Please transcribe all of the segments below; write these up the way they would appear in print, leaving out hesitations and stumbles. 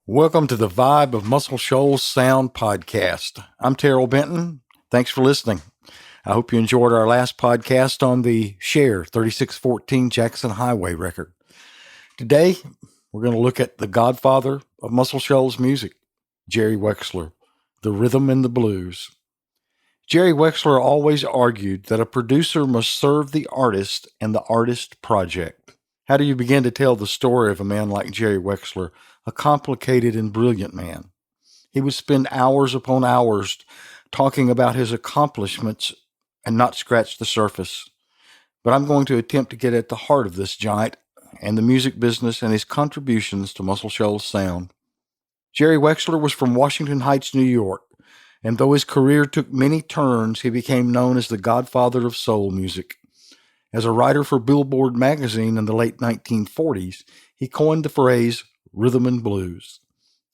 Welcome to the Vibe of Muscle Shoals Sound Podcast. I'm Terrell Benton. Thanks for listening. I hope you enjoyed our last podcast on the Share 3614 Jackson Highway record. Today, we're going to look at the godfather of Muscle Shoals music, Jerry Wexler, the rhythm and the blues. Jerry Wexler always argued that a producer must serve the artist and the artist project. How do you begin to tell the story of a man like Jerry Wexler, a complicated and brilliant man? He would spend hours upon hours talking about his accomplishments and not scratch the surface. But I'm going to attempt to get at the heart of this giant and the music business and his contributions to Muscle Shoals sound. Jerry Wexler was from Washington Heights, New York, and though his career took many turns, he became known as the godfather of soul music. As a writer for Billboard magazine in the late 1940s, he coined the phrase rhythm and blues.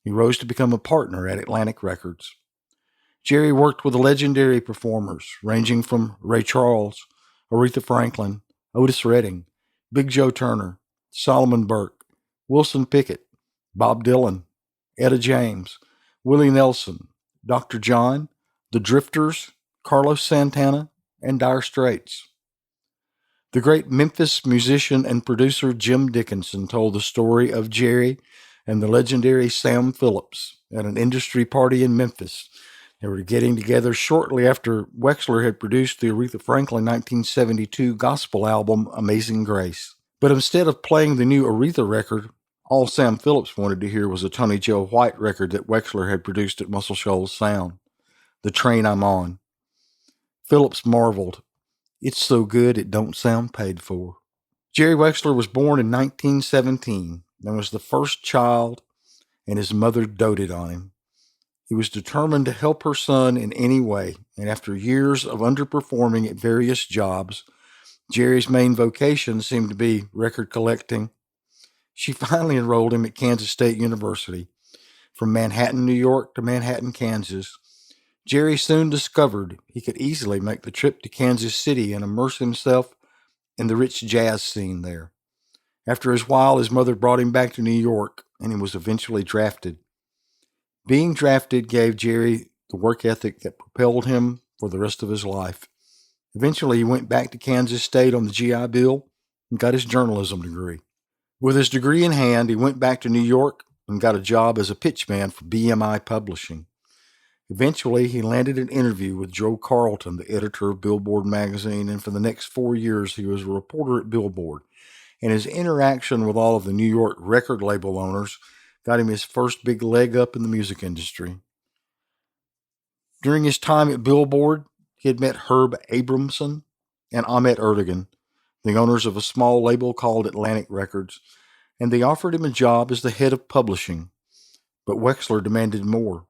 He rose to become a partner at Atlantic Records. Jerry worked with legendary performers ranging from Ray Charles, Aretha Franklin, Otis Redding, Big Joe Turner, Solomon Burke, Wilson Pickett, Bob Dylan, Etta James, Willie Nelson, Dr. John, The Drifters, Carlos Santana, and Dire Straits. The great Memphis musician and producer Jim Dickinson told the story of Jerry and the legendary Sam Phillips at an industry party in Memphis. They were getting together shortly after Wexler had produced the Aretha Franklin 1972 gospel album Amazing Grace. But instead of playing the new Aretha record, all Sam Phillips wanted to hear was a Tony Joe White record that Wexler had produced at Muscle Shoals Sound, The Train I'm On. Phillips marveled, "It's so good it don't sound paid for." Jerry Wexler was born in 1917 and was the first child, and his mother doted on him. He was determined to help her son in any way, and after years of underperforming at various jobs, Jerry's main vocation seemed to be record collecting. She finally enrolled him at Kansas State University. From Manhattan, New York to Manhattan, Kansas, Jerry soon discovered he could easily make the trip to Kansas City and immerse himself in the rich jazz scene there. After a while, his mother brought him back to New York, and he was eventually drafted. Being drafted gave Jerry the work ethic that propelled him for the rest of his life. Eventually, he went back to Kansas State on the GI Bill and got his journalism degree. With his degree in hand, he went back to New York and got a job as a pitchman for BMI Publishing. Eventually, he landed an interview with Joe Carlton, the editor of Billboard magazine, and for the next 4 years, he was a reporter at Billboard. And his interaction with all of the New York record label owners got him his first big leg up in the music industry. During his time at Billboard, he had met Herb Abramson and Ahmet Ertegun, the owners of a small label called Atlantic Records, and they offered him a job as the head of publishing. But Wexler demanded more.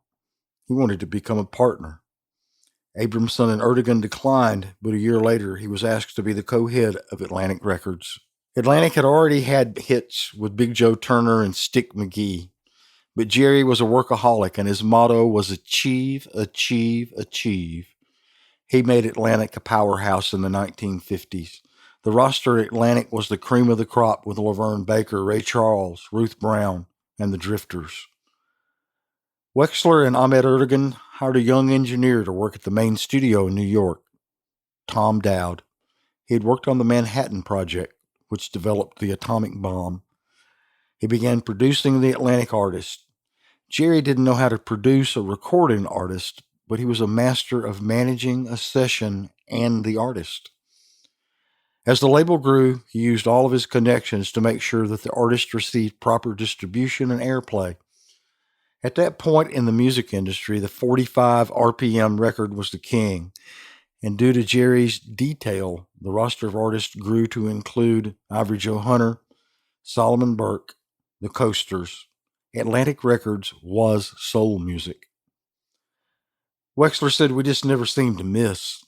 He wanted to become a partner. Abramson and Ertegun declined, but a year later he was asked to be the co-head of Atlantic Records. Atlantic had already had hits with Big Joe Turner and Stick McGee, but Jerry was a workaholic and his motto was achieve, achieve, achieve. He made Atlantic a powerhouse in the 1950s. The roster at Atlantic was the cream of the crop with Laverne Baker, Ray Charles, Ruth Brown, and the Drifters. Wexler and Ahmet Ertegun hired a young engineer to work at the main studio in New York, Tom Dowd. He had worked on the Manhattan Project, which developed the atomic bomb. He began producing the Atlantic artists. Jerry didn't know how to produce or record an artist, but he was a master of managing a session and the artist. As the label grew, he used all of his connections to make sure that the artist received proper distribution and airplay. At that point in the music industry, the 45 RPM record was the king, and due to Jerry's detail, the roster of artists grew to include Ivory Joe Hunter, Solomon Burke, the Coasters. Atlantic Records was soul music. Wexler said we just never seemed to miss.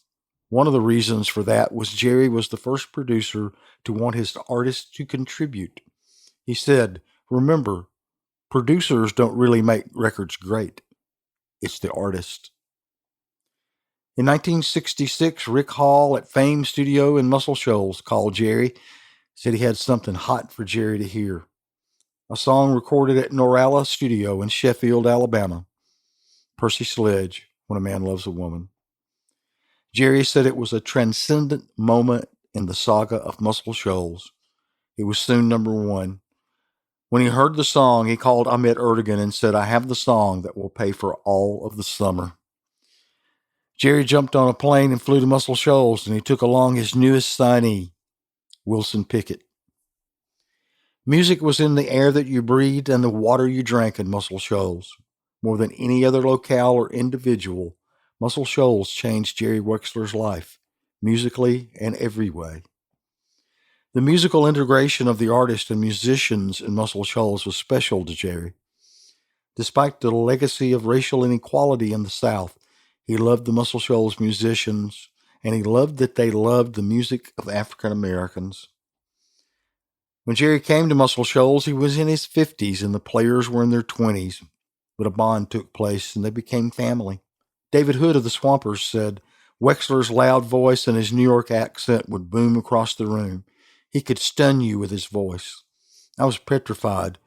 One of the reasons for that was Jerry was the first producer to want his artists to contribute. He said, "Remember, producers don't really make records great. It's the artist." In 1966, Rick Hall at Fame Studio in Muscle Shoals called Jerry, said he had something hot for Jerry to hear. a song recorded at Norala Studio in Sheffield, Alabama. Percy Sledge, When a Man Loves a Woman. Jerry said it was a transcendent moment in the saga of Muscle Shoals. It was soon number one. When he heard the song, he called Ahmet Ertegun and said, "I have the song that will pay for all of the summer." Jerry jumped on a plane and flew to Muscle Shoals, and he took along his newest signee, Wilson Pickett. Music was in the air that you breathed and the water you drank in Muscle Shoals. More than any other locale or individual, Muscle Shoals changed Jerry Wexler's life, musically and every way. The musical integration of the artists and musicians in Muscle Shoals was special to Jerry. Despite the legacy of racial inequality in the South, he loved the Muscle Shoals musicians, and he loved that they loved the music of African Americans. When Jerry came to Muscle Shoals, he was in his 50s and the players were in their 20s, but a bond took place and they became family. David Hood of the Swampers said, "Wexler's loud voice and his New York accent would boom across the room. He could stun you with his voice. I was petrified,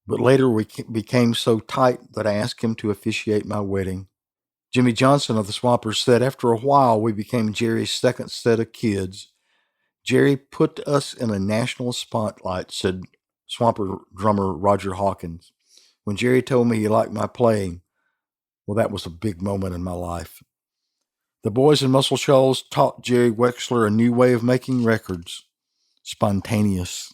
but later we became so tight that I asked him to officiate my wedding." Jimmy Johnson of the Swampers said, "After a while, we became Jerry's second set of kids. Jerry put us in a national spotlight," said Swamper drummer Roger Hawkins. "When Jerry told me he liked my playing, well, that was a big moment in my life." The boys in Muscle Shoals taught Jerry Wexler a new way of making records, spontaneous.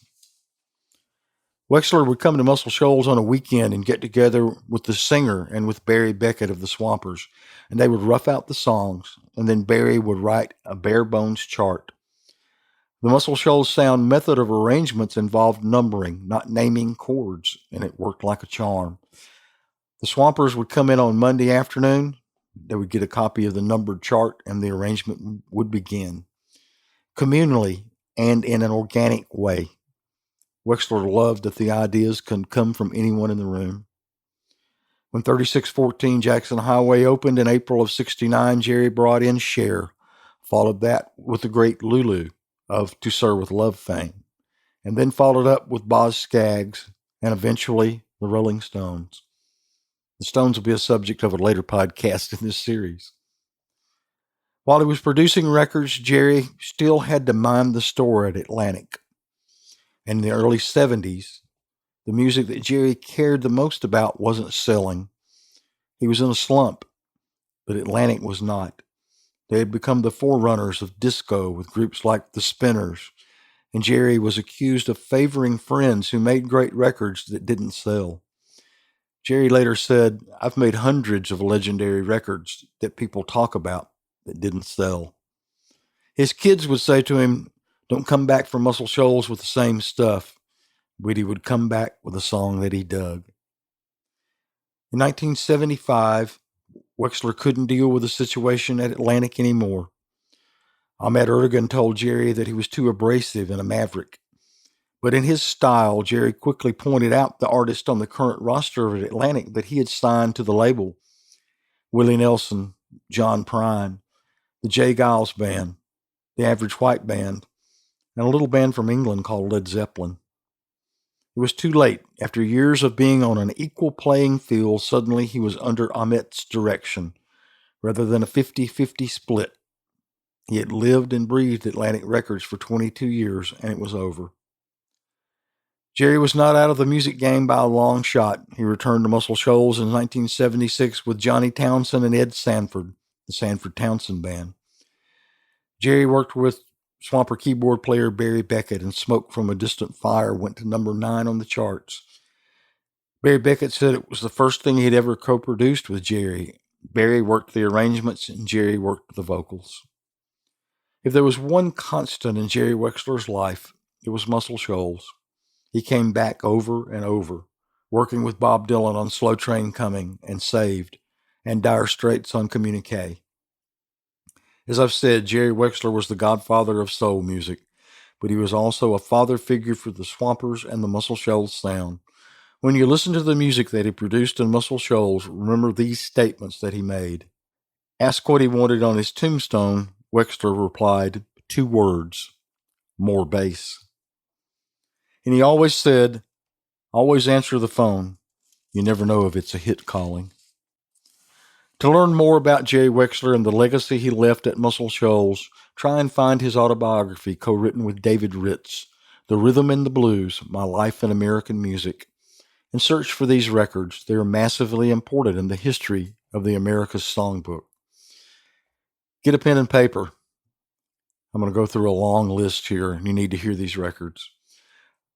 Wexler would come to Muscle Shoals on a weekend and get together with the singer and with Barry Beckett of the Swampers, and they would rough out the songs, and then Barry would write a bare-bones chart. The Muscle Shoals sound method of arrangements involved numbering, not naming chords, and it worked like a charm. The Swampers would come in on Monday afternoon. They would get a copy of the numbered chart, and the arrangement would begin. Communally and in an organic way. Wexler loved that the ideas could come from anyone in the room. When 3614 Jackson Highway opened in April of '69, Jerry brought in Cher, followed that with the great Lulu of To Sir With Love fame, and then followed up with Boz Scaggs, and eventually the Rolling Stones. The Stones will be a subject of a later podcast in this series. While he was producing records, Jerry still had to mind the store at Atlantic. In the early 70s, the music that Jerry cared the most about wasn't selling. He was in a slump, but Atlantic was not. They had become the forerunners of disco with groups like the Spinners, and Jerry was accused of favoring friends who made great records that didn't sell. Jerry later said, "I've made hundreds of legendary records that people talk about that didn't sell." His kids would say to him, "Don't come back from Muscle Shoals with the same stuff," but he would come back with a song that he dug. In 1975, Wexler couldn't deal with the situation at Atlantic anymore. Ahmet Ertegun told Jerry that he was too abrasive and a maverick. But in his style, Jerry quickly pointed out the artist on the current roster of Atlantic that he had signed to the label: Willie Nelson, John Prine, the J. Giles Band, the Average White Band, and a little band from England called Led Zeppelin. It was too late. After years of being on an equal playing field, suddenly he was under Ahmet's direction, rather than a 50-50 split. He had lived and breathed Atlantic Records for 22 years, and it was over. Jerry was not out of the music game by a long shot. He returned to Muscle Shoals in 1976 with Johnny Townsend and Ed Sanford, the Sanford-Townsend Band. Jerry worked with Swamper keyboard player Barry Beckett, and Smoke from a Distant Fire went to number 9 on the charts. Barry Beckett said it was the first thing he'd ever co-produced with Jerry. Barry worked the arrangements and Jerry worked the vocals. If there was one constant in Jerry Wexler's life, it was Muscle Shoals. He came back over and over, working with Bob Dylan on Slow Train Coming and Saved, and Dire Straits on Communique. As I've said, Jerry Wexler was the godfather of soul music, but he was also a father figure for the Swampers and the Muscle Shoals sound. When you listen to the music that he produced in Muscle Shoals, remember these statements that he made. Asked what he wanted on his tombstone, Wexler replied, 2 words, more bass. And he always said, Always answer the phone. You never know if it's a hit calling. To learn more about Jerry Wexler and the legacy he left at Muscle Shoals, try and find his autobiography co-written with David Ritz, The Rhythm and the Blues, My Life in American Music, and search for these records. They are massively important in the history of the America's Songbook. Get a pen and paper. I'm going to go through a long list here, and you need to hear these records.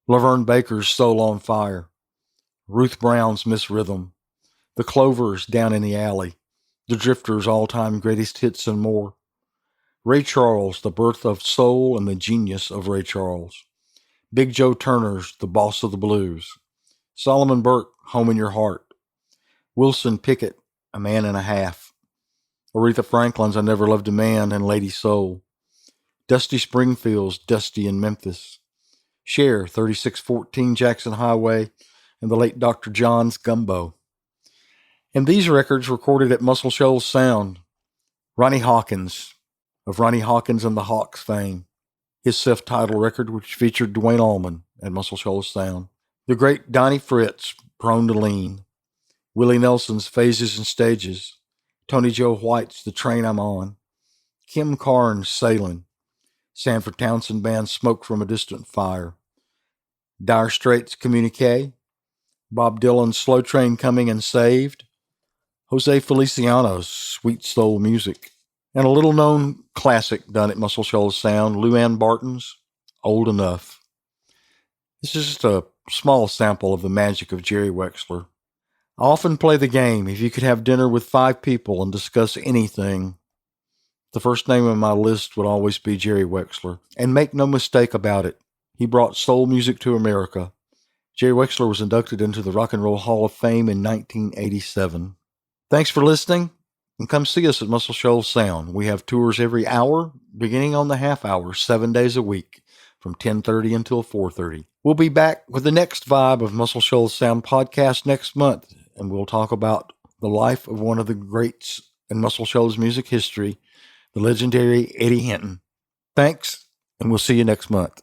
Laverne Baker's Soul on Fire, Ruth Brown's Miss Rhythm, The Clovers, Down in the Alley, The Drifters' All-Time Greatest Hits and More, Ray Charles, The Birth of Soul and the Genius of Ray Charles, Big Joe Turner's The Boss of the Blues, Solomon Burke, Home in Your Heart, Wilson Pickett, A Man and a Half, Aretha Franklin's I Never Loved a Man and Lady Soul, Dusty Springfield's Dusty in Memphis, Cher, 3614 Jackson Highway, and the late Dr. John's Gumbo. And these records recorded at Muscle Shoals Sound. Ronnie Hawkins, of Ronnie Hawkins and the Hawks fame, his self-titled record which featured Dwayne Allman at Muscle Shoals Sound. The great Donnie Fritz, Prone to Lean, Willie Nelson's Phases and Stages, Tony Joe White's The Train I'm On, Kim Carnes' Sailin', Sanford Townsend Band's Smoke from a Distant Fire, Dire Straits' Communique, Bob Dylan's Slow Train Coming and Saved, Jose Feliciano's Sweet Soul Music, and a little-known classic done at Muscle Shoals Sound, Luann Barton's Old Enough. This is just a small sample of the magic of Jerry Wexler. I often play the game, if you could have dinner with 5 people and discuss anything, the first name on my list would always be Jerry Wexler. And make no mistake about it, he brought soul music to America. Jerry Wexler was inducted into the Rock and Roll Hall of Fame in 1987. Thanks for listening, and come see us at Muscle Shoals Sound. We have tours every hour, beginning on the half hour, 7 days a week, from 10:30 until 4:30. We'll be back with the next Vibe of Muscle Shoals Sound podcast next month, and we'll talk about the life of one of the greats in Muscle Shoals music history, the legendary Eddie Hinton. Thanks, and we'll see you next month.